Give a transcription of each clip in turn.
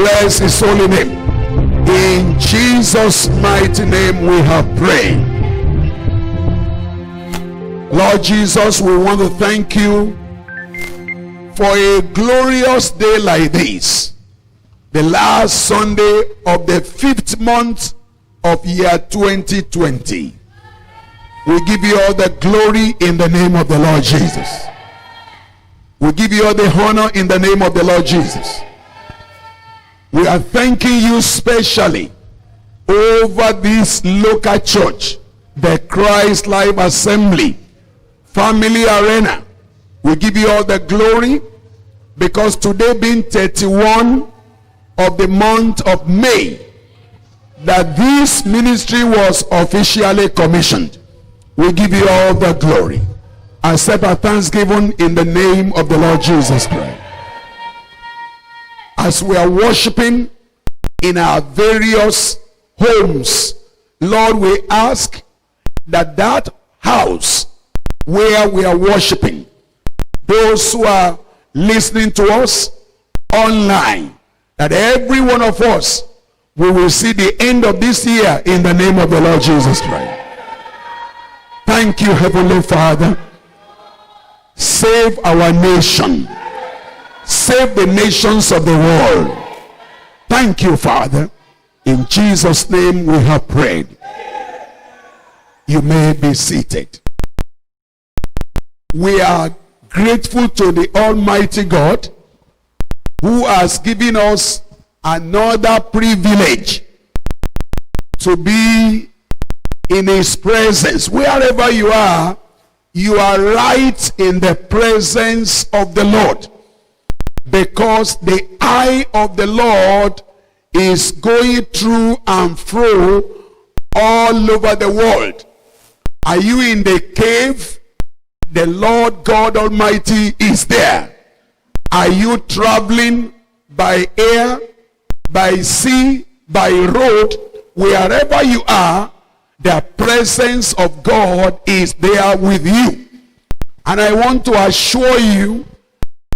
Bless his holy name. In Jesus' mighty name we have prayed. Lord Jesus, we want to thank you for a glorious day like this, the last Sunday of the 5th month of year 2020. We give you all the glory in the name of the Lord Jesus. We give you all the honor in the name of the Lord Jesus. We are thanking you specially over this local church, the Christ Life Assembly Family Arena. We give you all the glory because today being 31 of the month of May, that this ministry was officially commissioned. We give you all the glory. Accept our thanksgiving in the name of the Lord Jesus Christ. As we are worshiping in our various homes, Lord, we ask that that house where we are worshiping, those who are listening to us online, that every one of us, we will see the end of this year in the name of the Lord Jesus Christ. Thank you, Heavenly Father. Save our nation. Save the nations of the world. Thank you, Father. In Jesus' name we have prayed. You may be seated. We are grateful to the Almighty God who has given us another privilege to be in his presence. Wherever you are right in the presence of the Lord, because the eye of the Lord is going through and fro all over the world. Are you in the cave? The Lord God Almighty is there. Are you traveling by air, by sea, by road? Wherever you are, the presence of God is there with you. And I want to assure you,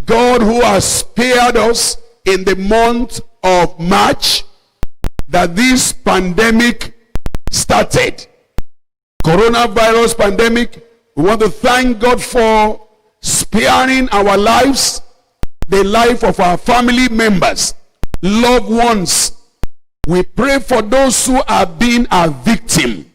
God who has spared us in the month of March, that this pandemic started. Coronavirus pandemic, we want to thank God for sparing our lives, the life of our family members, loved ones. We pray for those who have been a victim,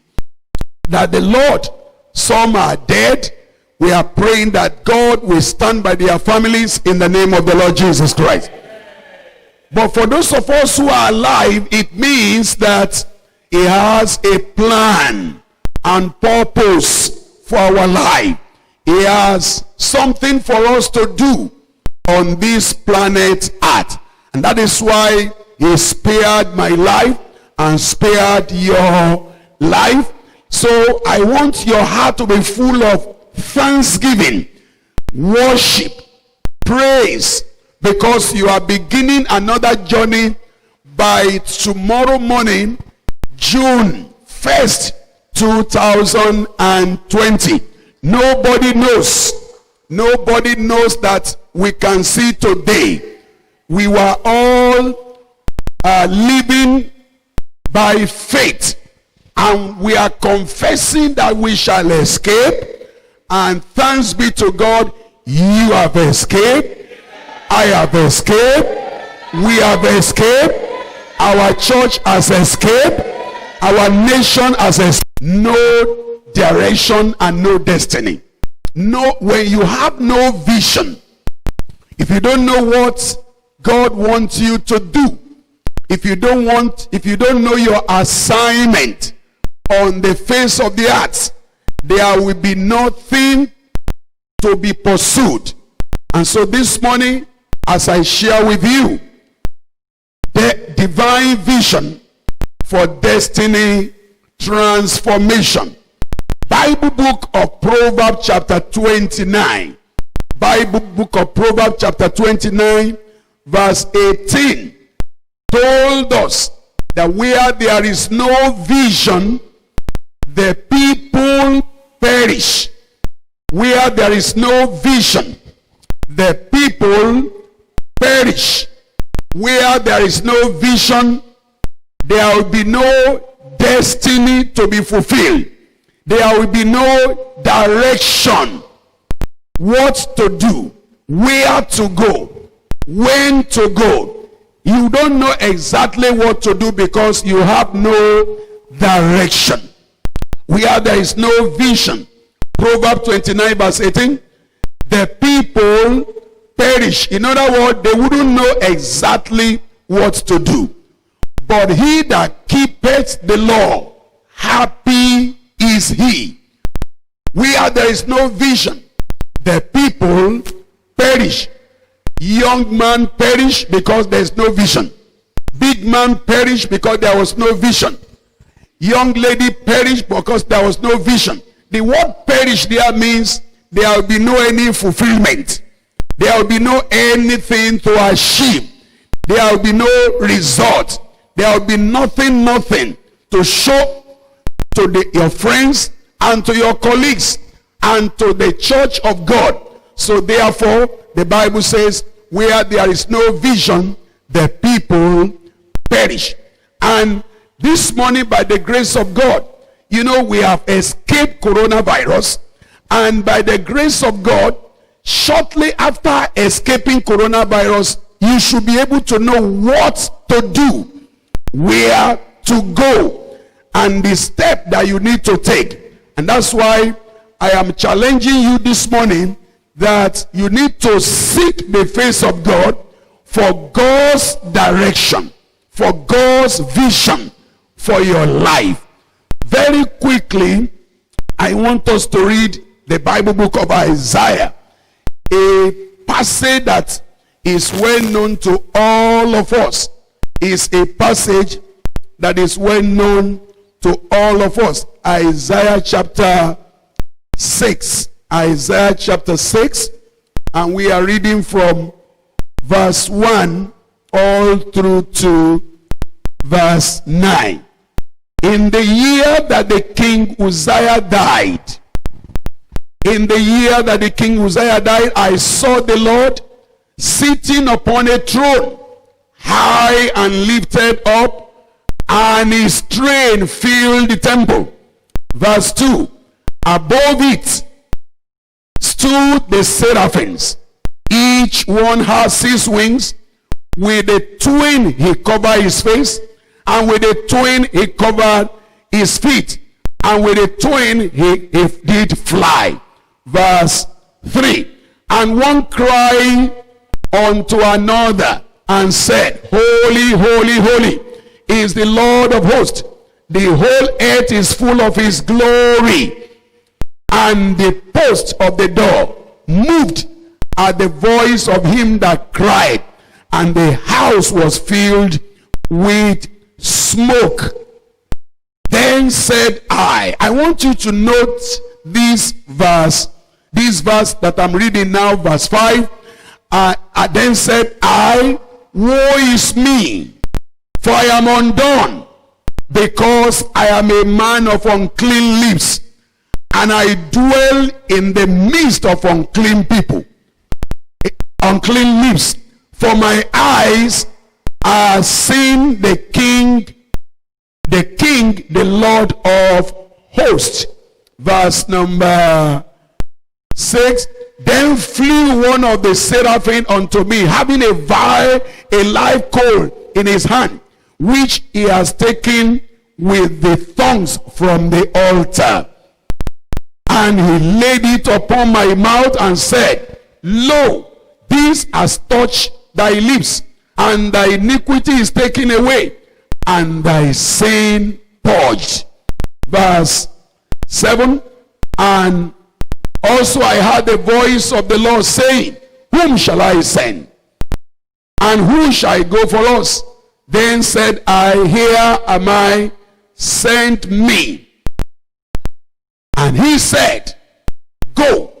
that the Lord, some are dead. We are praying that God will stand by their families in the name of the Lord Jesus Christ. But for those of us who are alive, it means that he has a plan and purpose for our life. He has something for us to do on this planet Earth. And that is why he spared my life and spared your life. So I want your heart to be full of thanksgiving, worship, praise, because you are beginning another journey by tomorrow morning, June 1st, 2020. Nobody knows that we can see today. We were all living by faith, and we are confessing that we shall escape. And thanks be to God, you have escaped, I have escaped, we have escaped, our church has escaped, our nation has escaped. No direction and no destiny. No, when you have no vision, if you don't know what God wants you to do, if you don't know your assignment on the face of the earth, there will be nothing to be pursued. And so this morning, as I share with you the divine vision for destiny transformation, Bible book of Proverbs chapter 29. Bible book of Proverbs chapter 29 verse 18 told us that where there is no vision, the people perish. Where there is no vision, the people perish. Where there is no vision, there will be no destiny to be fulfilled. There will be no direction. What to do, where to go, when to go. You don't know exactly what to do because you have no direction. Where there is no vision. Proverbs 29 verse 18. The people perish. In other words, they wouldn't know exactly what to do. But he that keepeth the law, happy is he. Where there is no vision, the people perish. Young man perish because there is no vision. Big man perish because there was no vision. Young lady perish because there was no vision. The word perish there means there will be no any fulfillment. There will be no anything to achieve. There will be no result. There will be nothing to show to your friends and to your colleagues and to the church of God. So therefore, the Bible says, where there is no vision, the people perish. And this morning, by the grace of God, you know, we have escaped coronavirus. And by the grace of God, shortly after escaping coronavirus, you should be able to know what to do, where to go, and the step that you need to take. And that's why I am challenging you this morning that you need to seek the face of God for God's direction, for God's vision for your life. Very quickly, I want us to read the Bible book of Isaiah, a passage that is well known to all of us. Is a passage that is well known to all of us. Isaiah chapter 6. Isaiah chapter 6, and we are reading from verse 1 all through to verse 9. In the year that the king Uzziah died, I saw the Lord sitting upon a throne, high and lifted up, and his train filled the temple. Verse 2, above it stood the seraphims. Each one has 6 wings. With a twin he covered his face, and with a twin he covered his feet, and with a twin he did fly. Verse 3, and one cried unto another and said, Holy, holy, holy is the Lord of hosts. The whole earth is full of his glory. And the post of the door moved at the voice of him that cried, and the house was filled with smoke. Then said I want you to note this verse that I'm reading now, verse 5. Then said I, woe is me, for I am undone, because I am a man of unclean lips, and I dwell in the midst of unclean people. Unclean lips. For my eyes are seen the King, the Lord of hosts. Verse number 6. Then flew one of the seraphim unto me, having a live coal in his hand, which he has taken with the tongues from the altar. And he laid it upon my mouth and said, Lo, this has touched thy lips, and thy iniquity is taken away, and thy sin purged. Verse 7. And also I heard the voice of the Lord saying, Whom shall I send? And who shall go for us? Then said I, Here am I, send me. And he said, Go.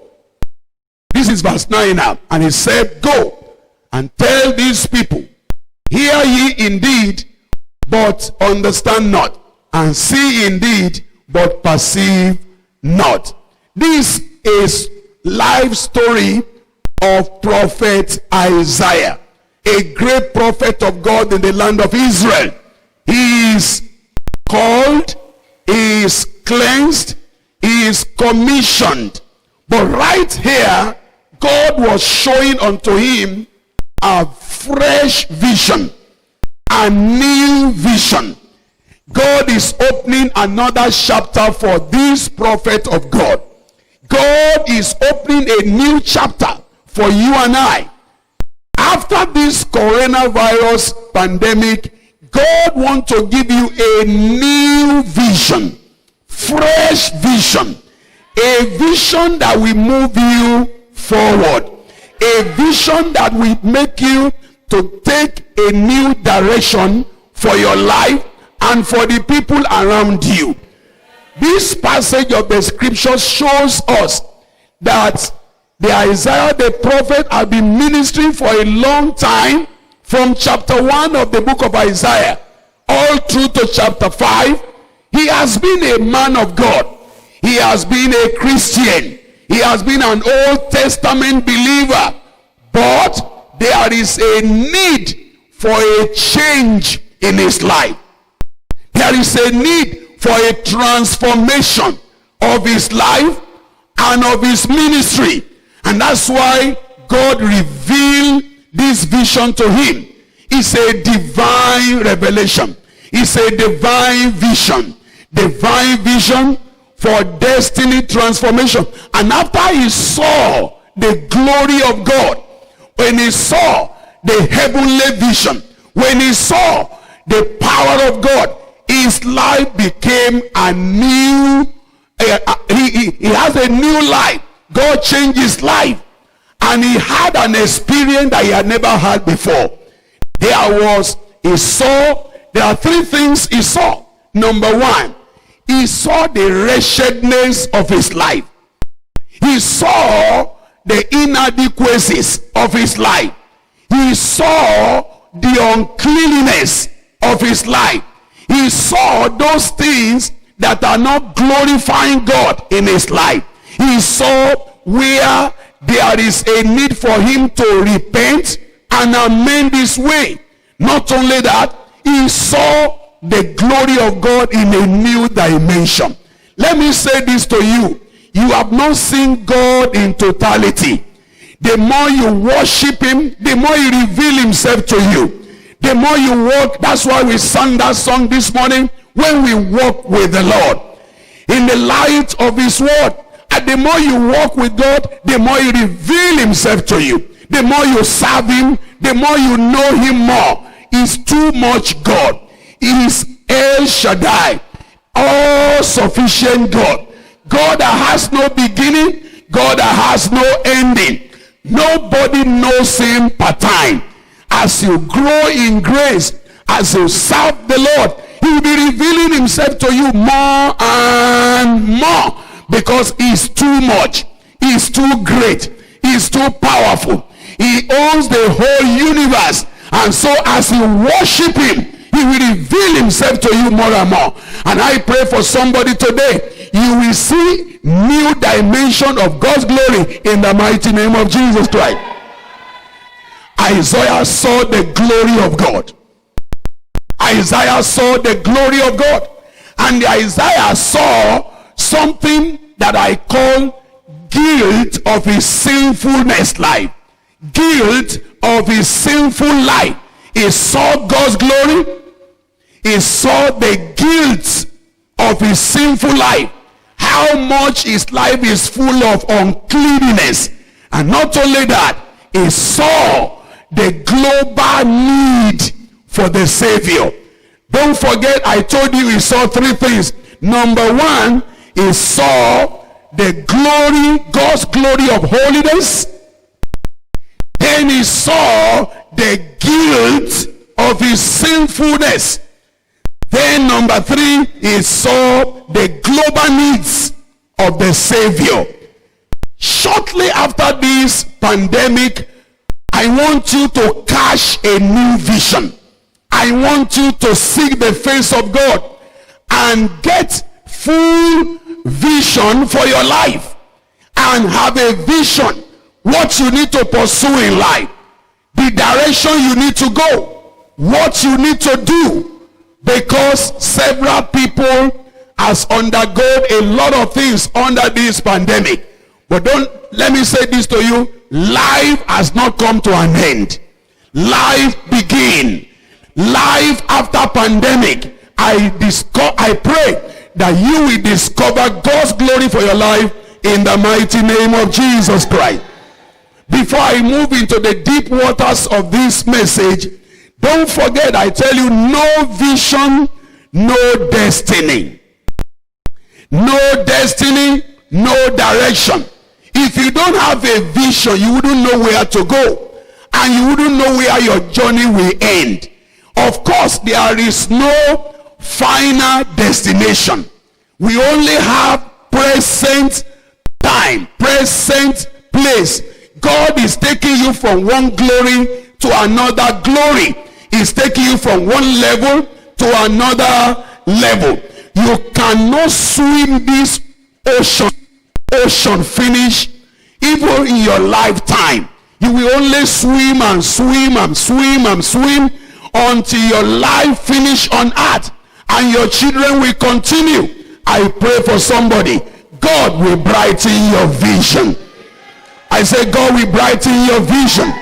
This is verse 9 now. And he said, Go and tell these people, Hear ye indeed, but understand not, and see indeed, but perceive not. This is life story of prophet Isaiah. a great prophet of God in the land of Israel. He is called, he is cleansed, he is commissioned. But right here, God was showing unto him a fresh vision, a new vision. God is opening another chapter for this prophet of God. God is opening a new chapter for you and I. After this coronavirus pandemic, God wants to give you a new vision, fresh vision, a vision that will move you forward, a vision that will make you to take a new direction for your life and for the people around you. This passage of the scripture shows us that the Isaiah the prophet has been ministering for a long time, from chapter 1 of the book of Isaiah all through to chapter 5. He has been a man of God. He has been a Christian. He has been an Old Testament believer. But there is a need for a change in his life. There is a need for a transformation of his life and of his ministry. And that's why God revealed this vision to him. It's a divine revelation. It's a divine vision. Divine vision for destiny transformation. And after he saw the glory of God, when he saw the heavenly vision, when he saw the power of God, his life became a new, he has a new life. God changed his life. And he had an experience that he had never had before. There are three things he saw. Number one, he saw the wretchedness of his life. He saw the inadequacies of his life. He saw the uncleanliness of his life. He saw those things that are not glorifying God in his life. He saw where there is a need for him to repent and amend his way. Not only that, he saw the glory of God in a new dimension. Let me say this to you. You have not seen God in totality. The more you worship him, the more he reveals himself to you. The more you walk, that's why we sang that song this morning, when we walk with the Lord in the light of his word. And the more you walk with God, the more he reveals himself to you. The more you serve him, the more you know him more. He's too much God. He is El Shaddai, all sufficient God. God that has no beginning, God that has no ending. Nobody knows him part-time. As you grow in grace, as you serve the Lord, he will be revealing himself to you more and more, because he's too much, he's too great, he's too powerful. He owns the whole universe, and so as you worship him, he will reveal himself to you more and more. And I pray for somebody today, you will see new dimension of God's glory in the mighty name of Jesus Christ. Isaiah saw the glory of God. Isaiah saw the glory of God. And Isaiah saw something that I call guilt of his sinfulness life. Guilt of his sinful life. He saw God's glory. He saw the guilt of his sinful life. How much his life is full of uncleanness. And not only that, he saw the global need for the Savior. Don't forget, I told you he saw three things. Number one, he saw the glory, God's glory of holiness. Then he saw the guilt of his sinfulness. Then number three, he saw the global needs of the Savior. Shortly after this pandemic, I want you to catch a new vision. I want you to seek the face of God and get full vision for your life, and have a vision what you need to pursue in life. the direction you need to go, what you need to do, because several people has undergone a lot of things under this pandemic. But let me say this to you, life has not come to an end. Life begin. Life after pandemic. I pray that you will discover God's glory for your life in the mighty name of Jesus Christ. Before I move into the deep waters of this message, don't forget, I tell you, no vision, no destiny. No destiny, no direction. If you don't have a vision, you wouldn't know where to go, and you wouldn't know where your journey will end. Of course, there is no final destination. We only have present time, present place. God is taking you from one glory to another glory. He's taking you from one level to another level. You cannot swim this ocean finish even in your lifetime. You will only swim and swim and swim and swim until your life finish on earth, and your children will continue. I pray for somebody, God will brighten your vision. I say God will brighten your vision.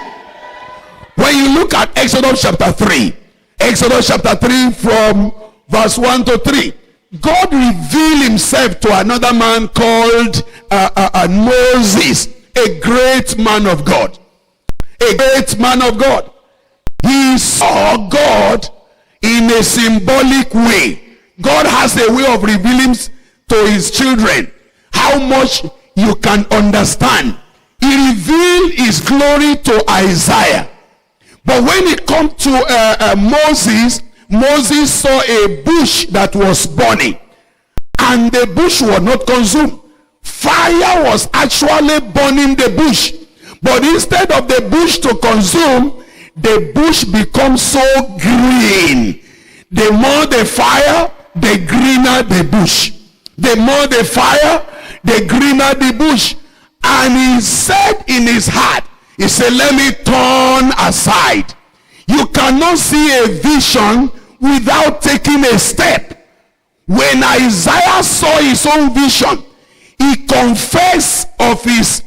When you look at Exodus chapter 3 from verse 1 to 3, God revealed himself to another man called Moses, a great man of God. A great man of God. He saw God in a symbolic way. God has a way of revealing to his children how much you can understand. He revealed his glory to Isaiah. But when it comes to Moses saw a bush that was burning, and the bush was not consumed. Fire was actually burning the bush, but instead of the bush to consume, the bush becomes so green. The more the fire, the greener the bush. The more the fire, the greener the bush. And he said in his heart, he said, let me turn aside. You cannot see a vision without taking a step. When Isaiah saw his own vision, he confessed of his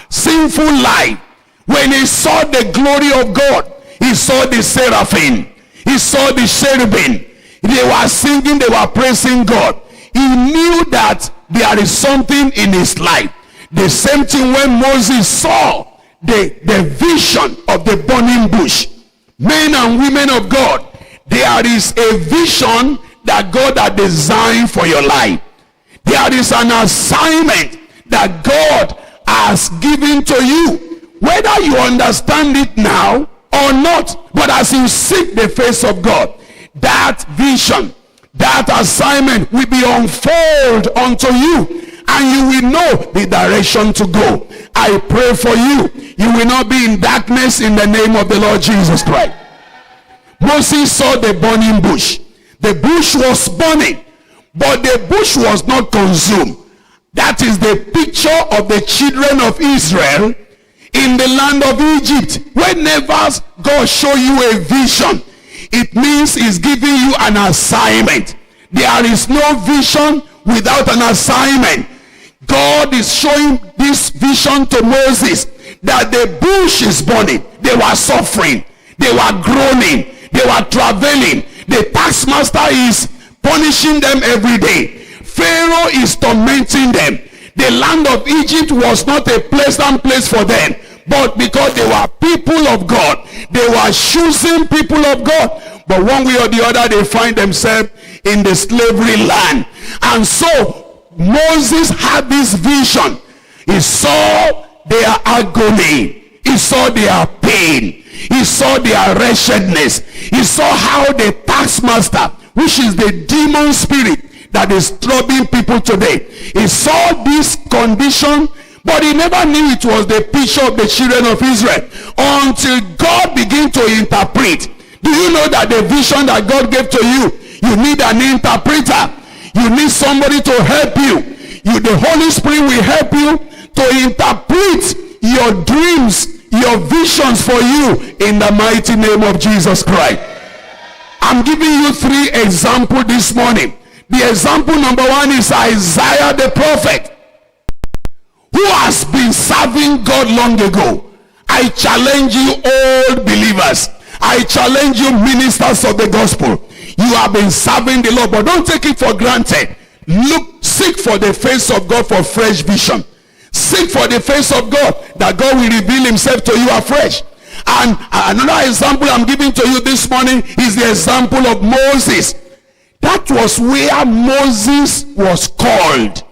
sinful life. When he saw the glory of God, he saw the seraphim, he saw the cherubim. They were singing, they were praising God. He knew that there is something in his life. The same thing when Moses saw the vision of the burning bush. Men and women of God, there is a vision that God has designed for your life. There is an assignment that God has given to you, whether you understand it now or not. But as you seek the face of God, that vision, that assignment will be unfolded unto you, and you will know the direction to go. I pray for you, you will not be in darkness in the name of the Lord Jesus Christ. Moses saw the burning bush. The bush was burning, but the bush was not consumed. That is the picture of the children of Israel in the land of Egypt. Whenever God shows you a vision, it means he's giving you an assignment. There is no vision without an assignment. God is showing this vision to Moses, that the bush is burning. They were suffering, they were groaning, they were traveling. The taskmaster is punishing them every day. Pharaoh is tormenting them. The land of Egypt was not a pleasant place for them, but because they were people of God, they were choosing people of God. But one way or the other, they find themselves in the slavery land. And so Moses had this vision. He saw their agony, he saw their pain, he saw their wretchedness, he saw how the taskmaster, which is the demon spirit that is troubling people today, he saw this condition, but he never knew it was the picture of the children of Israel until God began to interpret. Do you know that the vision that God gave to you, you need an interpreter? You need somebody to help you. The Holy Spirit will help you to interpret your dreams, your visions for you in the mighty name of Jesus Christ. I'm giving you 3 examples this morning. The example number 1 is Isaiah the prophet, who has been serving God long ago. I challenge you, all believers. I challenge you, ministers of the gospel. You have been serving the Lord, but don't take it for granted. Seek for the face of God for fresh vision. Seek for the face of God, that God will reveal himself to you afresh. And another example I'm giving to you this morning is the example of Moses. That was where Moses was called,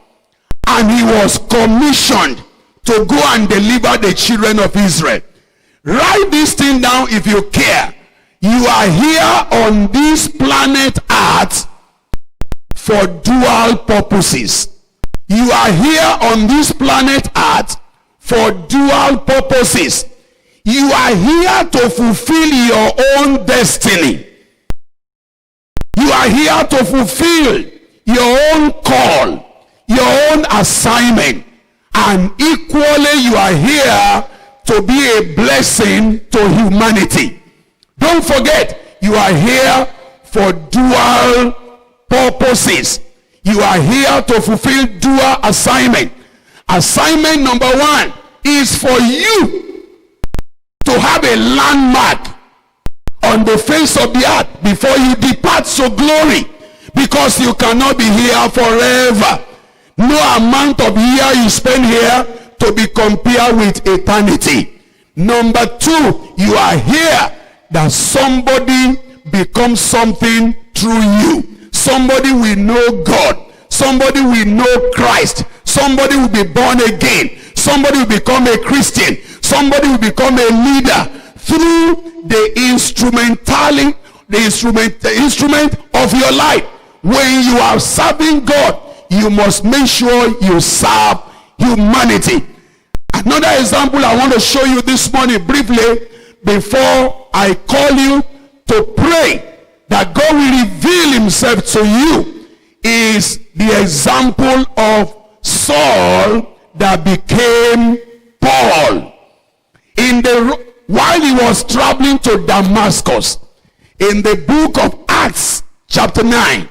and he was commissioned to go and deliver the children of Israel. Write this thing down if you care. You are here on this planet Earth for dual purposes. You are here on this planet Earth for dual purposes. You are here to fulfill your own destiny. You are here to fulfill your own call, your own assignment. And equally, you are here to be a blessing to humanity. Don't forget, you are here for dual purposes. You are here to fulfill dual assignment. Assignment number 1 is for you to have a landmark on the face of the earth before you depart to glory, because you cannot be here forever. No amount of year you spend here to be compared with eternity. Number 2, you are here that somebody becomes something through you. Somebody will know God. Somebody will know Christ. Somebody will be born again. Somebody will become a Christian. Somebody will become a leader through the instrument of your life. When you are serving God, you must make sure you serve humanity. Another example I want to show you this morning briefly before I call you to pray that God will reveal himself to you is the example of Saul that became Paul. While he was traveling to Damascus, in the book of Acts chapter 9,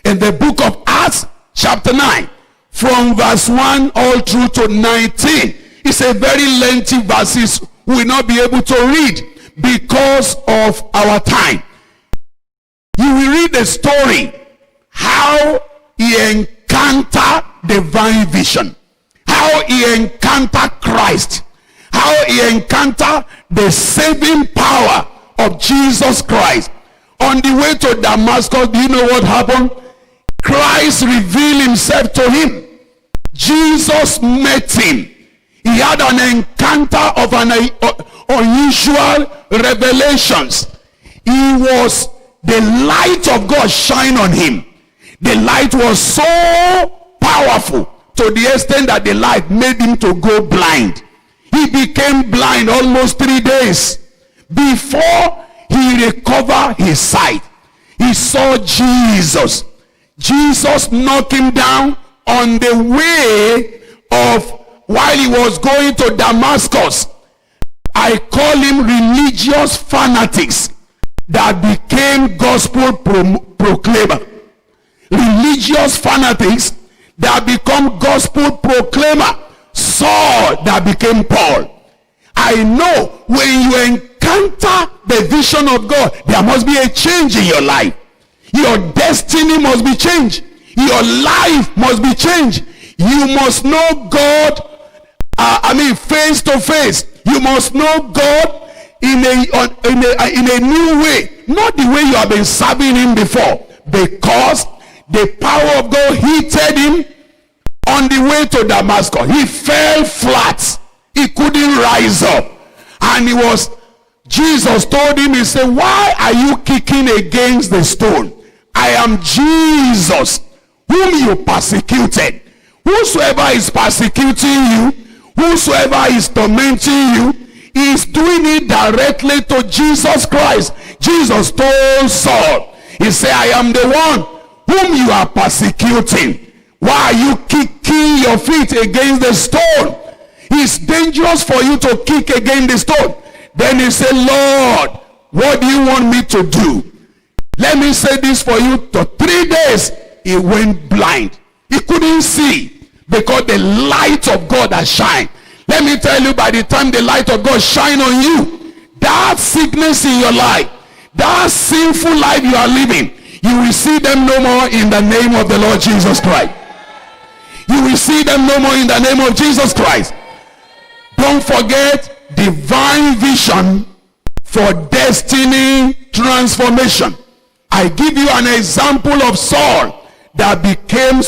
in the book of Acts chapter 9, from verse 1 all through to 19, it's a very lengthy verses we will not be able to read because of our time. You will read the story how he encountered divine vision, how he encountered Christ, how he encountered the saving power of Jesus Christ. On the way to Damascus, do you know what happened? Christ revealed himself to him. Jesus met him. He had an encounter of an unusual revelations. He was the light of God shine on him. The light was so powerful to the extent that the light made him to go blind. He became blind almost 3 days before he recovered his sight. He saw Jesus. Jesus knocked him down on the way of while he was going to Damascus. I call him religious fanatics that became gospel proclaimer. Religious fanatics that become gospel proclaimer. Saul that became Paul. I know when you encounter the vision of God, there must be a change in your life. Your destiny must be changed. Your life must be changed. You must know God, face to face. You must know God in a new way, not the way you have been serving him before, because the power of God hit him on the way to Damascus. He fell flat. He couldn't rise up. And Jesus told him, he said, why are you kicking against the stone? I am Jesus, whom you persecuted. Whosoever is persecuting you, whosoever is tormenting you, is doing it directly to Jesus Christ. Jesus told Saul, he said, I am the one whom you are persecuting. Why are you kicking your feet against the stone? It's dangerous for you to kick against the stone. Then you say, Lord, what do you want me to do? Let me say this for you. For 3 days, he went blind. He couldn't see because the light of God has shined. Let me tell you, by the time the light of God shine on you, that sickness in your life, that sinful life you are living, you will see them no more in the name of the Lord Jesus Christ. You will see them no more in the name of Jesus Christ. Don't forget divine vision for destiny transformation. I give you an example of Saul that became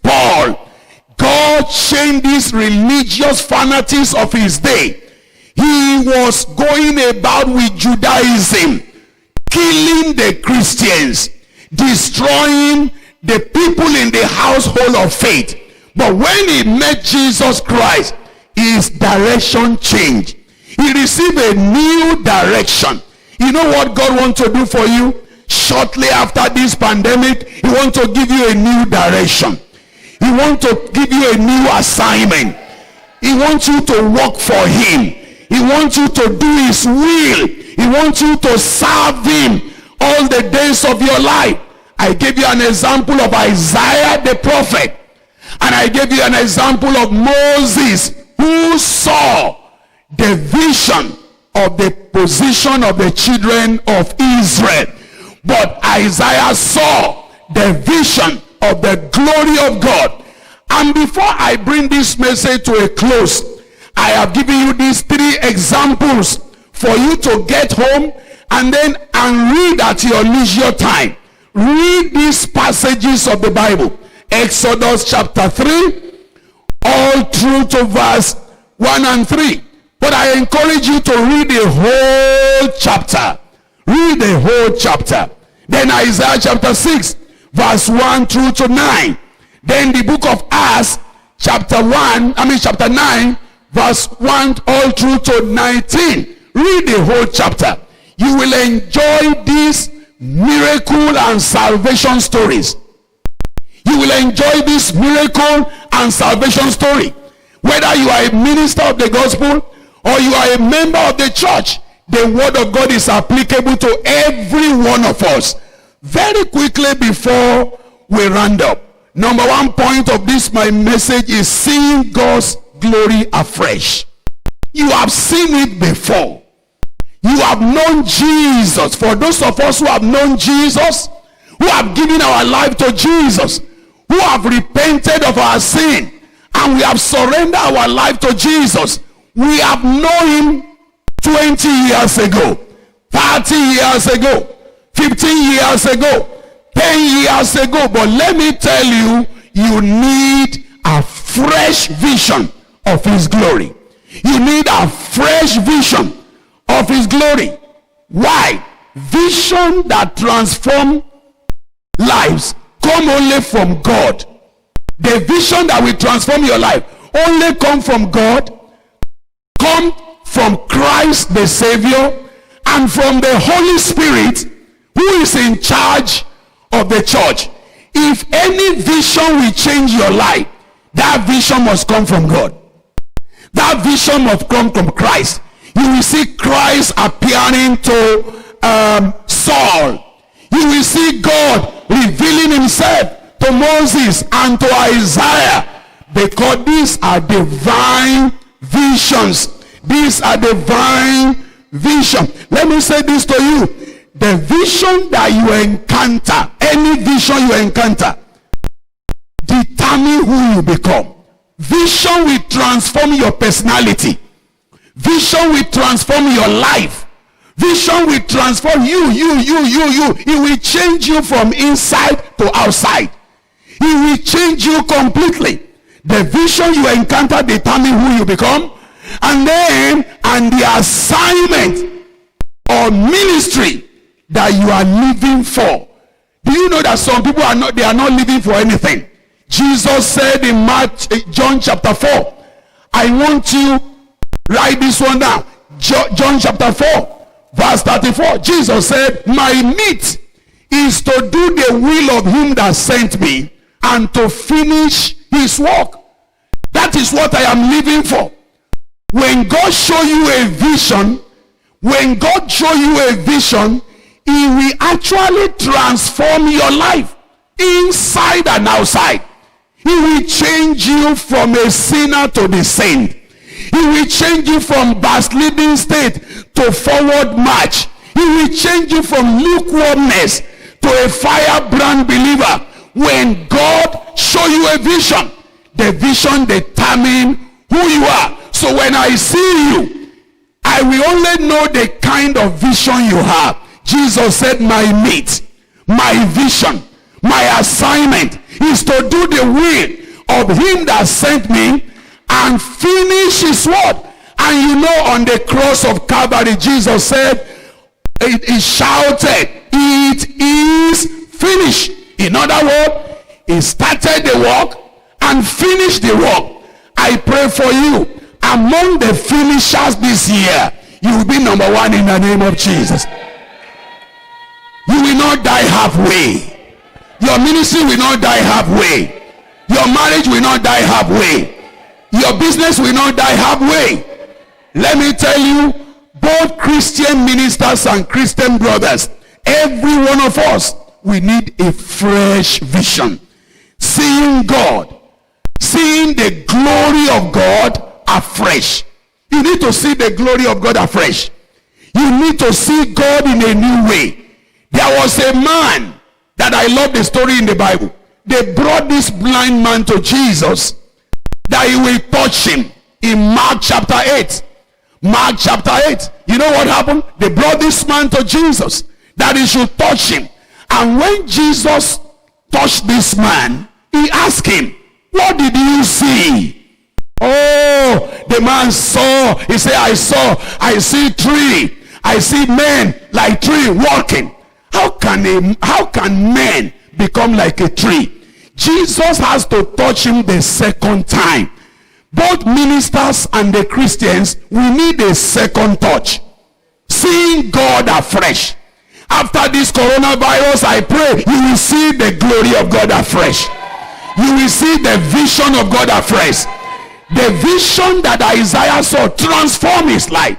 Paul. God changed these religious fanatics of his day. He was going about with Judaism, killing the Christians, destroying the people in the household of faith. But when he met Jesus Christ, his direction changed. He received a new direction. You know what God wants to do for you? Shortly after this pandemic, he wants to give you a new direction. He wants to give you a new assignment. He wants you to work for him. He wants you to do his will. He wants you to serve him all the days of your life. I gave you an example of Isaiah the prophet. And I gave you an example of Moses, who saw the vision of the position of the children of Israel. But Isaiah saw the vision of the glory of God. And before I bring this message to a close, I have given you these 3 examples for you to get home and read at your leisure time. Read these passages of the Bible. Exodus chapter 3, all through to verse 1 and 3. But I encourage you to read the whole chapter. Read the whole chapter. Then Isaiah chapter 6, verse 1 through to 9. Then the book of Acts chapter 9, verse 1 all through to 19. Read the whole chapter. You will enjoy these miracle and salvation stories. You will enjoy this miracle and salvation story. Whether you are a minister of the gospel or you are a member of the church, the word of God is applicable to every one of us. Very quickly before we round up, number 1 point of this my message is seeing God's glory afresh. You have seen it before. You have known Jesus. For those of us who have known Jesus, who have given our life to Jesus, who have repented of our sin, and we have surrendered our life to Jesus, we have known him 20 years ago, 30 years ago, 15 years ago, 10 years ago. But let me tell you, you need a fresh vision of his glory. You need a fresh vision of his glory. Why? Vision that transforms lives come only from God. The vision that will transform your life only come from God, come from Christ the Savior, and from the Holy Spirit, who is in charge of the church. If any vision will change your life, that vision must come from God. That vision must come from Christ. You will see Christ appearing to Saul. You will see God revealing himself to Moses and to Isaiah, because these are divine visions. These are divine visions. Let me say this to you. The vision that you encounter, any vision you encounter, determine who you become. Vision will transform your personality. Vision will transform your life. Vision will transform you. It will change you from inside to outside. It will change you completely. The vision you encounter determine who you become. And the assignment or ministry that you are living for. Do you know that some people are not living for anything? Jesus said in John chapter 4, I want you, write this one down. John chapter 4, verse 34. Jesus said, my meat is to do the will of him that sent me and to finish his work. That is what I am living for. When God show you a vision, he will actually transform your life inside and outside. He will change you from a sinner to the saint. He will change you from backsliding state to forward march. He will change you from lukewarmness to a firebrand believer. When God show you a vision, the vision determines who you are. So when I see you, I will only know the kind of vision you have. Jesus said, my meat, my vision, my assignment is to do the will of him that sent me and finish his word. And you know, on the cross of Calvary, Jesus said, he shouted, it is finished. In other words, he started the work and finished the work. I pray for you, among the finishers this year, you will be number one in the name of Jesus. You will not die halfway. Your ministry will not die halfway. Your marriage will not die halfway. Your business will not die halfway. Let me tell you, both Christian ministers and Christian brothers, every one of us, we need a fresh vision. Seeing God, seeing the glory of God afresh. You need to see the glory of God afresh. You need to see God in a new way. There was a man that, I love the story in the Bible. They brought this blind man to Jesus that he will touch him in Mark chapter 8. Mark chapter 8. You know what happened? They brought this man to Jesus that he should touch him. And when Jesus touched this man, he asked him, what did you see? Oh, the man saw. He said, I see tree. I see men like tree walking. How can men become like a tree? Jesus has to touch him the second time. Both ministers and the Christians, we need a second touch. Seeing God afresh. After this coronavirus, I pray you will see the glory of God afresh. You will see the vision of God afresh. The vision that Isaiah saw transform his life.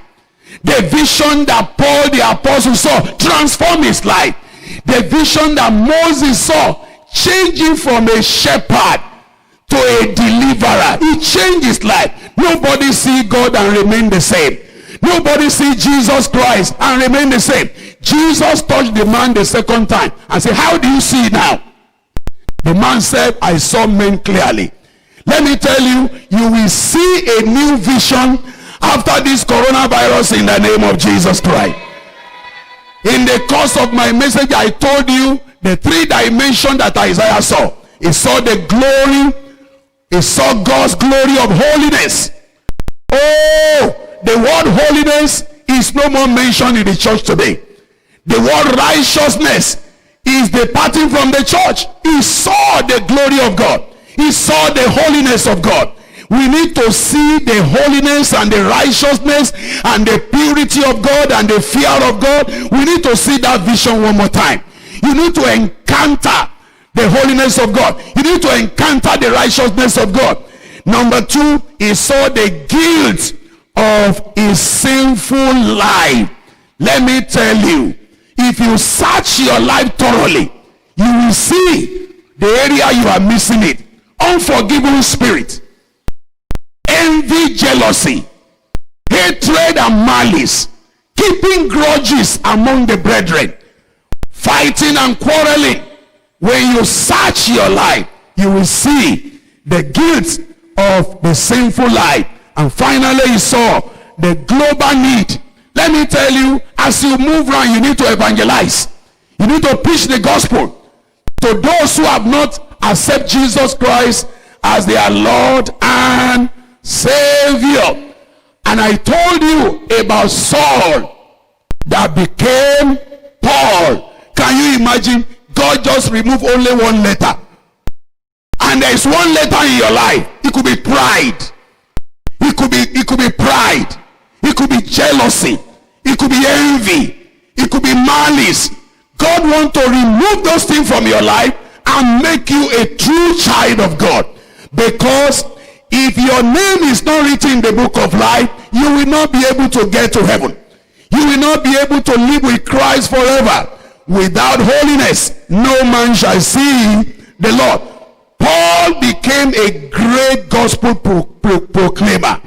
The vision that Paul the apostle saw transform his life. The vision that Moses saw change him from a shepherd to a deliverer. He changed his life. Nobody see God and remain the same. Nobody see Jesus Christ and remain the same. Jesus touched the man the second time and said, how do you see now? The man said, I saw men clearly. Let me tell you, you will see a new vision after this coronavirus in the name of Jesus Christ. In the course of my message, I told you the three dimensions that Isaiah saw. He saw the glory. He saw God's glory of holiness. Oh, the word holiness is no more mentioned in the church today. The word righteousness is departing from the church. He saw the glory of God. He saw the holiness of God. We need to see the holiness and the righteousness and the purity of God and the fear of God. We need to see that vision one more time. You need to encounter the holiness of God. You need to encounter the righteousness of God. Number two, he saw the guilt of his sinful life. Let me tell you, if you search your life thoroughly, you will see the area you are missing it. Unforgiving spirit, envy, jealousy, hatred and malice, keeping grudges among the brethren, fighting and quarreling. When you search your life, you will see the guilt of the sinful life. And finally, you saw the global need. Let me tell you, as you move around, you need to evangelize. You need to preach the gospel to those who have not accepted Jesus Christ as their Lord and Savior. And I told you about Saul that became Paul. Can you imagine? God just removed only one letter. And there is one letter in your life. It could be pride. It could be pride. It could be jealousy. It could be envy. It could be malice. God wants to remove those things from your life and make you a true child of God. Because if your name is not written in the book of life, you will not be able to get to heaven. You will not be able to live with Christ forever. Without holiness, no man shall see the Lord. Paul became a great gospel proclaimer.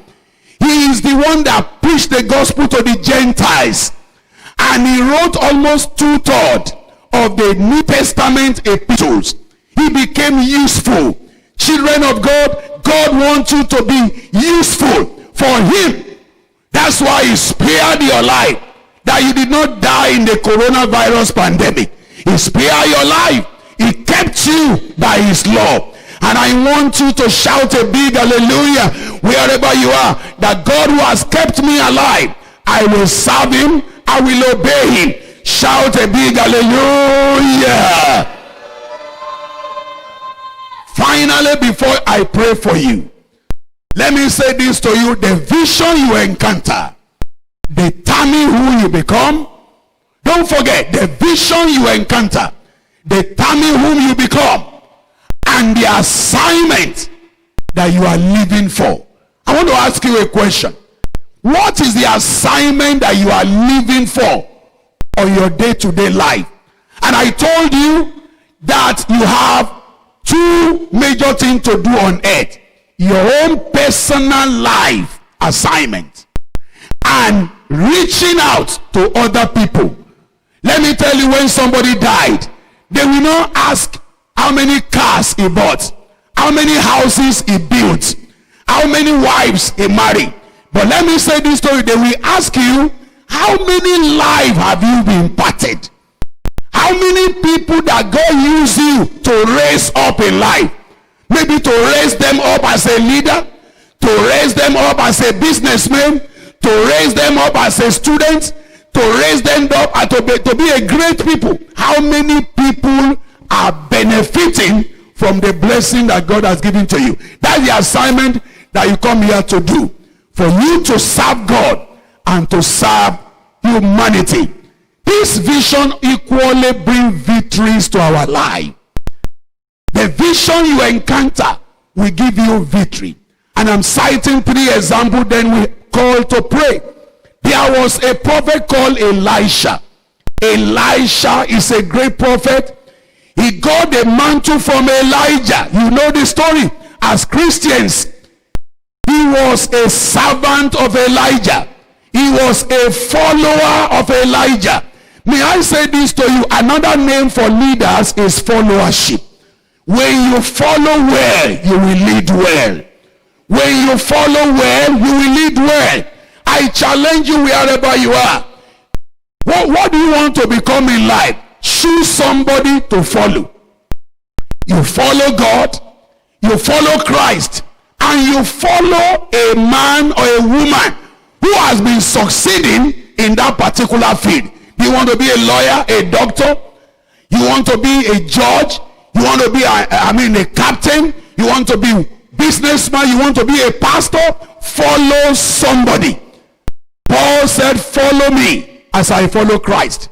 He is the one that preached the gospel to the Gentiles. And he wrote almost 2/3 of the New Testament epistles. He became useful. Children of God, God wants you to be useful for him. That's why he spared your life, that you did not die in the coronavirus pandemic. He spared your life. He kept you by his love. And I want you to shout a big hallelujah wherever you are, that God who has kept me alive, I will serve him, I will obey him. Shout a big hallelujah. Finally, before I pray for you, let me say this to you. The vision you encounter determine who you become. Don't forget, the vision you encounter determine whom you become, and the assignment that you are living for. I want to ask you a question. What is the assignment that you are living for on your day-to-day life? And I told you that you have two major things to do on earth: your own personal life assignment and reaching out to other people. Let me tell you, when somebody died, they will not ask how many cars he bought, how many houses he built, how many wives he married. But let me say this to you, they will ask you, how many lives have you been imparted? How many people that God used you to raise up in life? Maybe to raise them up as a leader, to raise them up as a businessman, to raise them up as a student, to raise them up and to be a great people. How many people are benefiting from the blessing that God has given to you? That's the assignment that you come here to do. For you to serve God and to serve humanity. This vision equally brings victories to our life. The vision you encounter will give you victory. And I'm citing 3 examples, then we call to pray. There was a prophet called Elisha. Elisha is a great prophet. He got the mantle from Elijah. You know the story. As Christians, he was a servant of Elijah. He was a follower of Elijah. May I say this to you? Another name for leaders is followership. When you follow well, you will lead well. When you follow well, you will lead well. I challenge you wherever you are. What do you want to become in life? Choose somebody to follow. You follow God, you follow Christ, and you follow a man or a woman who has been succeeding in that particular field. You want to be a lawyer, a doctor, you want to be a judge, you want to be a captain, you want to be businessman, you want to be a pastor, follow somebody. Paul said, follow me as I follow Christ.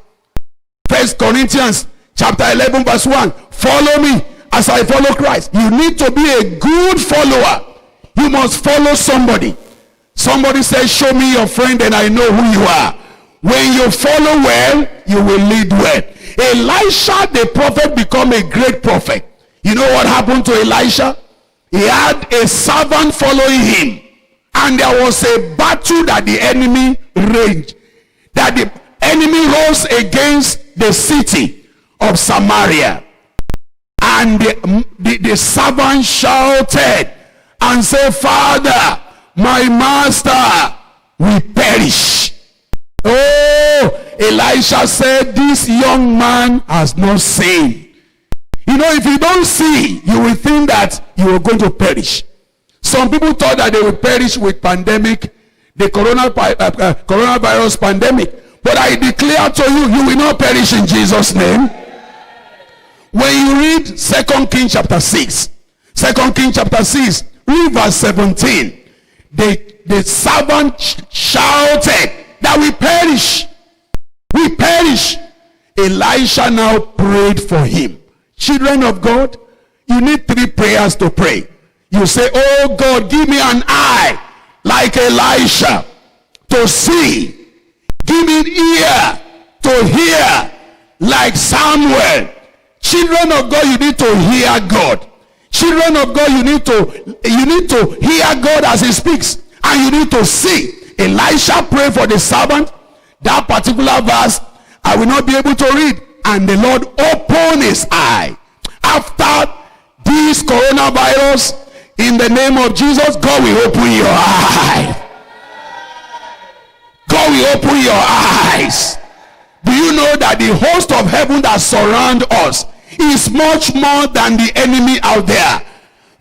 1 Corinthians chapter 11 verse 1, follow me as I follow Christ. You need to be a good follower. You must follow somebody. Somebody says, show me your friend and I know who you are. When you follow well, you will lead well. Elisha the prophet became a great prophet. You know what happened to Elisha? He had a servant following him. And there was a battle that the enemy raged. That the enemy rose against the city of Samaria. And the servant shouted and said, Father, my master will perish. Oh, Elisha said, this young man has not seen. You know, if you don't see, you will think that you are going to perish. Some people thought that they would perish with pandemic, the coronavirus pandemic. But I declare to you, you will not perish in Jesus' name. When you read 2 Kings chapter 6, 2 Kings chapter 6, read verse 17. The servant shouted that we perish. We perish. Elisha now prayed for him. Children of God, you need 3 prayers to pray. You say, oh God, give me an eye like Elisha. to see. Give me ear to hear, like Samuel. Children of God, you need to hear God. Children of God, you need to hear God as he speaks, and you need to see. Elisha prayed for the servant. That particular verse I will not be able to read, and the Lord opened his eye. After this coronavirus, in the name of Jesus, God will open your eye. God will open your eyes. Do you know that the host of heaven that surround us is much more than the enemy out there?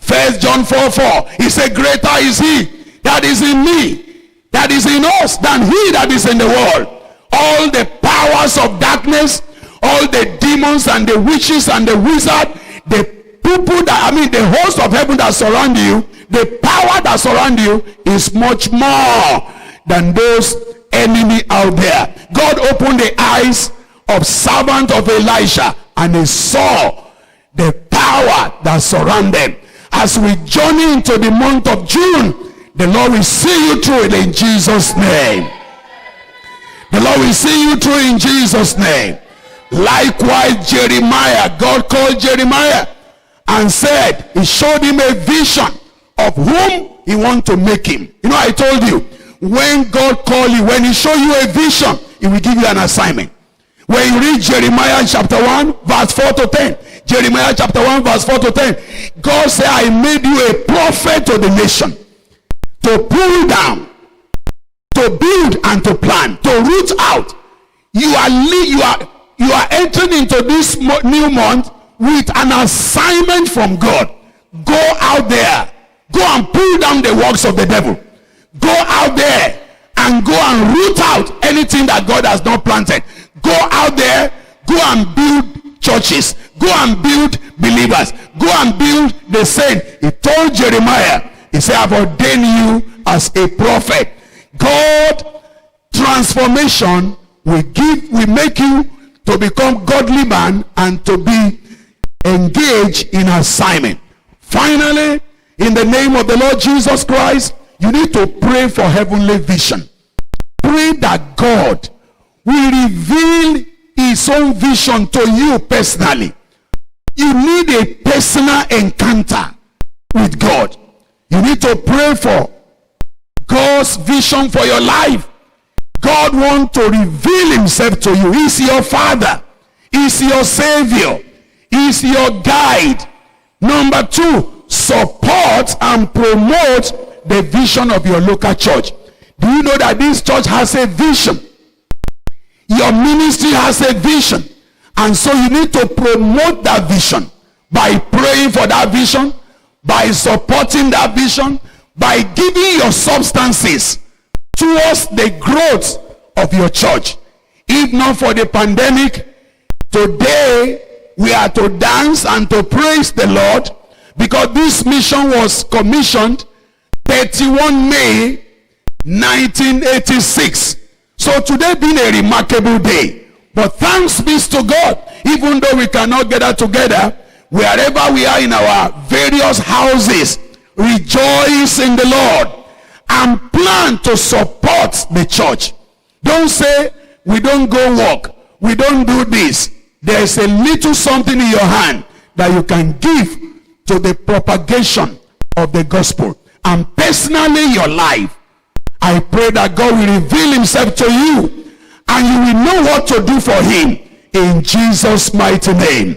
1 John 4:4, he said, greater is he that is in me, that is in us, than he that is in the world. All the powers of darkness, all the demons and the witches and the wizards, the people that, the host of heaven that surround you, the power that surround you is much more than those enemy out there. God opened the eyes of servant of Elisha, and he saw the power that surround them. As we journey into the month of June, the Lord will see you through it in Jesus' name. The Lord will see you through in Jesus' name. Likewise, Jeremiah, God called Jeremiah and said, he showed him a vision of whom he want to make him. You know, I told you, when God call you, when he show you a vision, he will give you an assignment. When you read Jeremiah chapter 1 verse 4 to 10, Jeremiah chapter 1 verse 4 to 10, God said, I made you a prophet to the nation, to pull down, to build and to plant, to root out. You are entering into this new month with an assignment from God. Go out there, go and pull down the works of the devil. Go out there and go and root out anything that God has not planted. Go out there, go and build churches, go and build believers, go and build the saint. He told Jeremiah, he said, I've ordained you as a prophet. God transformation will make you to become godly man and to be engaged in assignment. Finally, in the name of the Lord Jesus Christ, you need to pray for heavenly vision. Pray that God will reveal his own vision to you personally. You need a personal encounter with God. You need to pray for God's vision for your life. God wants to reveal himself to you. He's your father. He's your savior. He's your guide. Number 2, support and promote the vision of your local church. Do you know that this church has a vision? Your ministry has a vision. And so you need to promote that vision by praying for that vision, by supporting that vision, by giving your substances towards the growth of your church. If not for the pandemic, today we are to dance and to praise the Lord, because this mission was commissioned 31 May 1986. So today being a remarkable day. But thanks be to God, even though we cannot gather together, wherever we are in our various houses, rejoice in the Lord and plan to support the church. Don't say, we don't go work, we don't do this. There is a little something in your hand that you can give to the propagation of the gospel. And personally, your life, I pray that God will reveal himself to you and you will know what to do for him in Jesus' mighty name.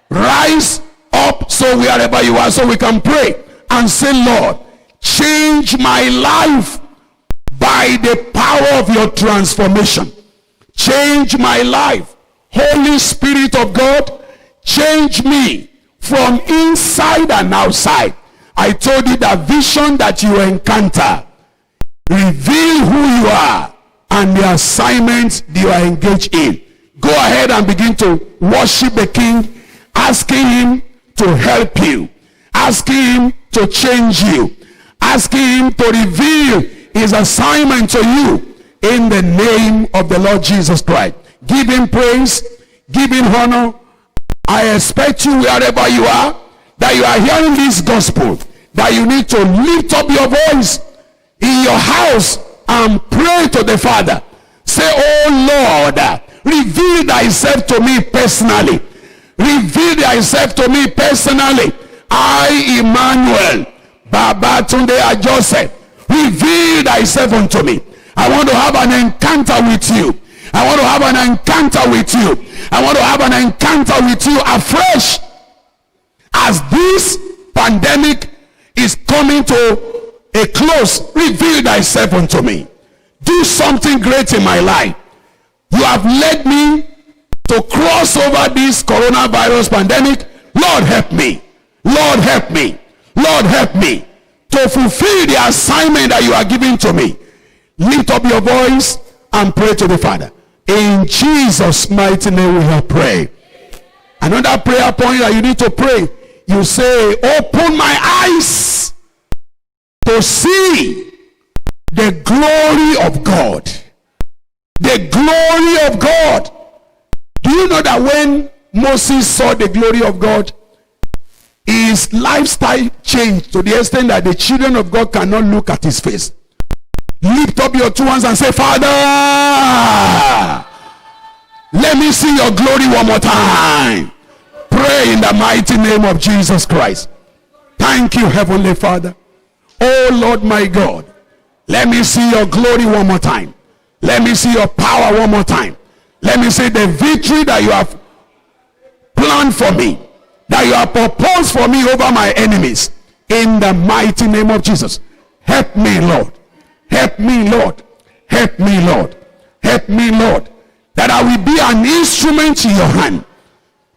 Rise up so wherever you are, so we can pray and say, Lord, change my life by the power of your transformation. Change my life. Holy Spirit of God, change me from inside and outside. I told you that vision that you encounter, reveal who you are and the assignments you are engaged in. Go ahead and begin to worship the King, asking him to help you, asking him to change you, asking him to reveal his assignment to you in the name of the Lord Jesus Christ. Give him praise, give him honor. I expect you, wherever you are, that you are hearing this gospel, that you need to lift up your voice in your house and pray to the Father. Say, oh Lord, reveal thyself to me personally. Reveal thyself to me personally. I, Emmanuel, Babatunde Ajose, reveal thyself unto me. I want to have an encounter with you. I want to have an encounter with you. I want to have an encounter with you afresh. As this pandemic is coming to a close, reveal thyself unto me. Do something great in my life. You have led me to cross over this coronavirus pandemic. Lord, help me. Lord, help me. Lord, help me to fulfill the assignment that you are giving to me. Lift up your voice and pray to the Father. In Jesus' mighty name we have prayed. Another prayer point that you need to pray. You say, open my eyes to see the glory of God. The glory of God. Do you know that when Moses saw the glory of God, his lifestyle changed to the extent that the children of God cannot look at his face? Lift up your two hands and say, Father, let me see your glory one more time. Pray in the mighty name of Jesus Christ. Thank you, Heavenly Father. Oh Lord my God, let me see your glory one more time. Let me see your power one more time. Let me see the victory that you have planned for me, that you have proposed for me over my enemies. In the mighty name of Jesus. Help me, Lord. Help me, Lord. Help me, Lord. Help me, Lord. That I will be an instrument in your hand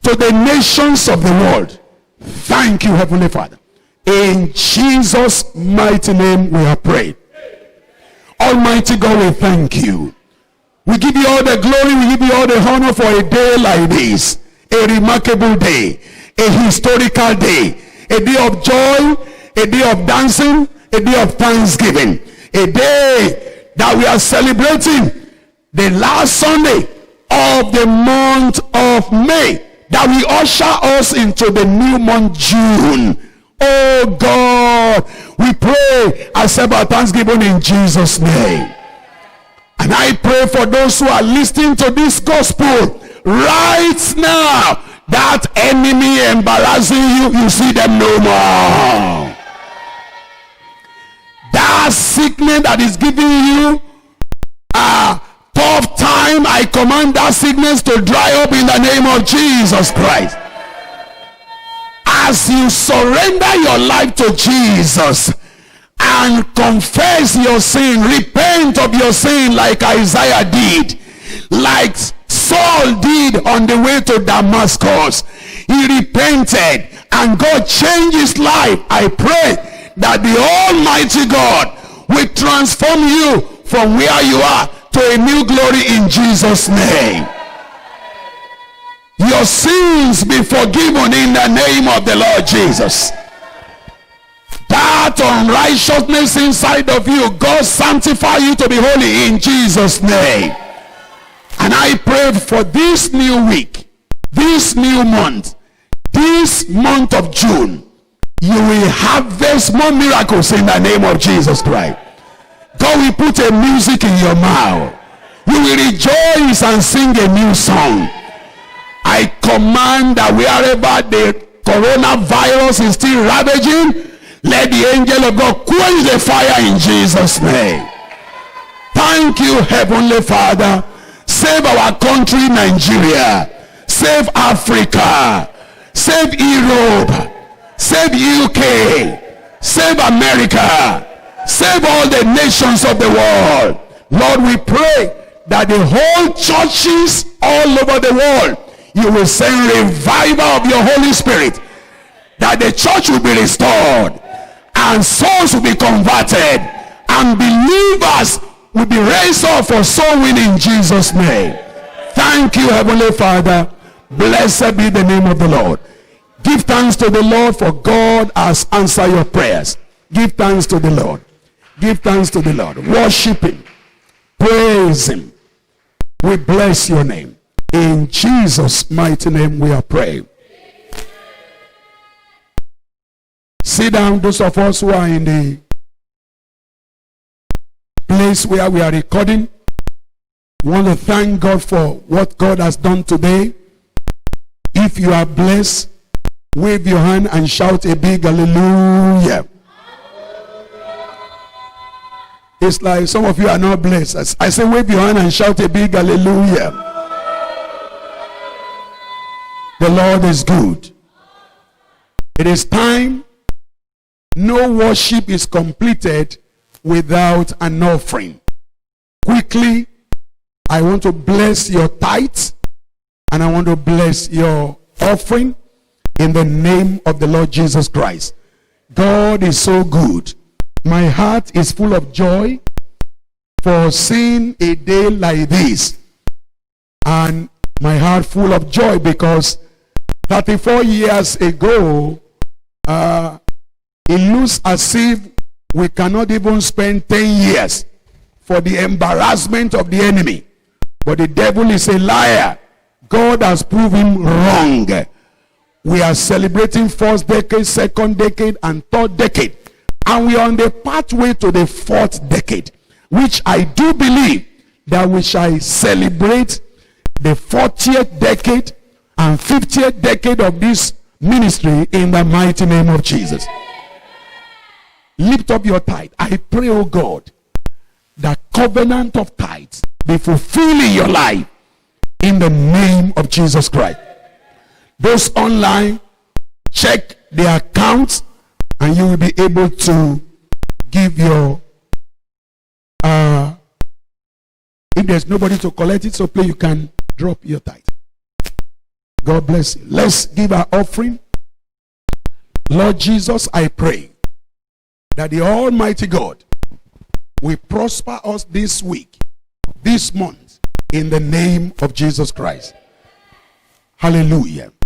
to the nations of the world. Thank you, Heavenly Father. In Jesus' mighty name we have prayed. Almighty God, we thank you. We give you all the glory, we give you all the honor for a day like this. A remarkable day, a historical day, a day of joy, a day of dancing, a day of thanksgiving, a day that we are celebrating the last Sunday of the month of May, that we usher us into the new month, June. Oh God, we pray, accept our thanksgiving in Jesus' name. And I pray for those who are listening to this gospel right now, that enemy embarrassing you, you see them no more. That sickness that is giving you a tough time, I command that sickness to dry up in the name of Jesus Christ. As you surrender your life to Jesus and confess your sin, repent of your sin like Isaiah did, like Saul did on the way to Damascus. He repented and God changed his life. I pray that the Almighty God will transform you from where you are to a new glory in Jesus' name. Your sins be forgiven in the name of the Lord Jesus. That unrighteousness inside of you, God sanctify you to be holy in Jesus' name. And I pray for this new week, this new month, this month of June, you will harvest more miracles in the name of Jesus Christ. God will put a music in your mouth. You will rejoice and sing a new song. I command that wherever the coronavirus is still ravaging, let the angel of God quench the fire in Jesus' name. Thank you, Heavenly Father. Save our country, Nigeria. Save Africa. Save Europe. Save UK. Save America. Save all the nations of the world. Lord, we pray that the whole churches all over the world, you will send revival of your Holy Spirit, that the church will be restored and souls will be converted and believers will be raised up for soul winning in Jesus' name. Thank you, Heavenly Father. Blessed be the name of the Lord. Give thanks to the Lord, for God has answered your prayers. Give thanks to the Lord. Give thanks to the Lord. Worship him. Praise him. We bless your name. In Jesus' mighty name we are praying. Sit down, those of us who are in the place where we are recording. We want to thank God for what God has done today. If you are blessed, wave your hand and shout a big hallelujah. It's like some of you are not blessed. I say wave your hand and shout a big hallelujah. The Lord is good. It is time. No worship is completed without an offering. Quickly, I want to bless your tithes and I want to bless your offering in the name of the Lord Jesus Christ. God is so good. My heart is full of joy for seeing a day like this. And my heart full of joy because 34 years ago, it looks as if we cannot even spend 10 years for the embarrassment of the enemy. But the devil is a liar. God has proven wrong. We are celebrating first decade, second decade, and third decade. And we are on the pathway to the fourth decade, which I do believe that we shall celebrate the 40th decade and 50th decade of this ministry in the mighty name of Jesus. Lift up your tithe. I pray, oh God, that covenant of tithes be fulfilled in your life in the name of Jesus Christ. Those online, check their accounts and you will be able to give your if there's nobody to collect it, so please you can drop your tithe. God bless you. Let's give our offering. Lord Jesus, I pray that the Almighty God will prosper us this week, this month, in the name of Jesus Christ. Hallelujah.